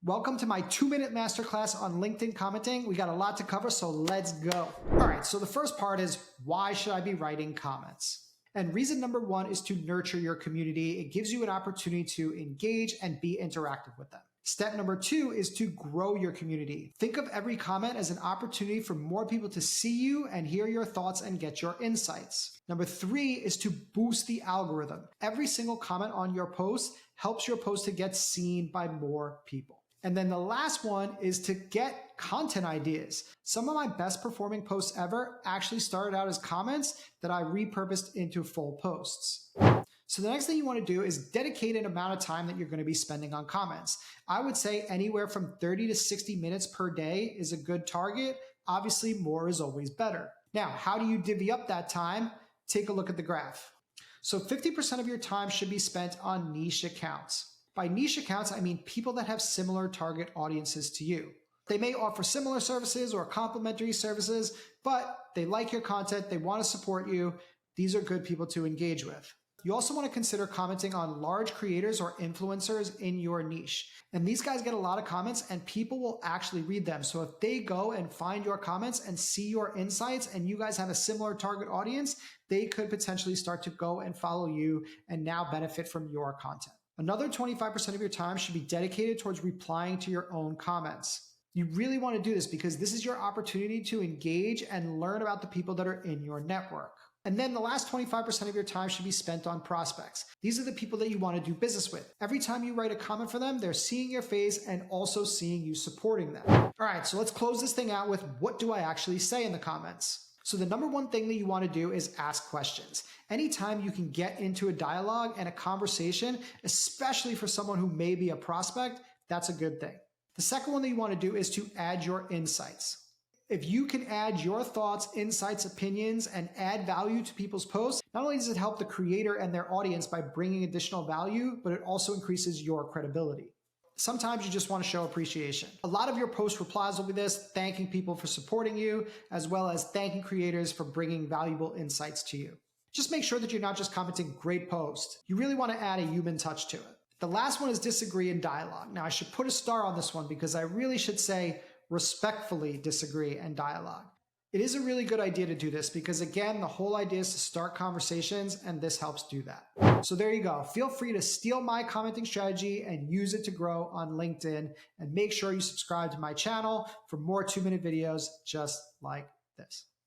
Welcome to my 2-minute masterclass on LinkedIn commenting. We got a lot to cover, so let's go. All right, so the first part is why should I be writing comments? And reason number one is to nurture your community. It gives you an opportunity to engage and be interactive with them. Step number two is to grow your community. Think of every comment as an opportunity for more people to see you and hear your thoughts and get your insights. Number three is to boost the algorithm. Every single comment on your post helps your post to get seen by more people. And then the last one is to get content ideas. Some of my best performing posts ever actually started out as comments that I repurposed into full posts. So the next thing you want to do is dedicate an amount of time that you're going to be spending on comments. I would say anywhere from 30 to 60 minutes per day is a good target. Obviously, more is always better. Now, how do you divvy up that time? Take a look at the graph. So 50% of your time should be spent on niche accounts. By niche accounts, I mean people that have similar target audiences to you. They may offer similar services or complementary services, but they like your content, they want to support you. These are good people to engage with. You also want to consider commenting on large creators or influencers in your niche. And these guys get a lot of comments and people will actually read them. So if they go and find your comments and see your insights and you guys have a similar target audience, they could potentially start to go and follow you and now benefit from your content. Another 25% of your time should be dedicated towards replying to your own comments. You really want to do this because this is your opportunity to engage and learn about the people that are in your network. And then the last 25% of your time should be spent on prospects. These are the people that you want to do business with. Every time you write a comment for them, they're seeing your face and also seeing you supporting them. All right, so let's close this thing out with what do I actually say in the comments? So the number one thing that you want to do is ask questions. Anytime you can get into a dialogue and a conversation, especially for someone who may be a prospect, that's a good thing. The second one that you want to do is to add your insights. If you can add your thoughts, insights, opinions, and add value to people's posts, not only does it help the creator and their audience by bringing additional value, but it also increases your credibility. Sometimes you just want to show appreciation. A lot of your post replies will be this, thanking people for supporting you, as well as thanking creators for bringing valuable insights to you. Just make sure that you're not just commenting great post. You really want to add a human touch to it. The last one is disagree and dialogue. Now I should put a star on this one because I really should say respectfully disagree and dialogue. It is a really good idea to do this because again, the whole idea is to start conversations and this helps do that. So there you go. Feel free to steal my commenting strategy and use it to grow on LinkedIn, and make sure you subscribe to my channel for more 2-minute videos just like this.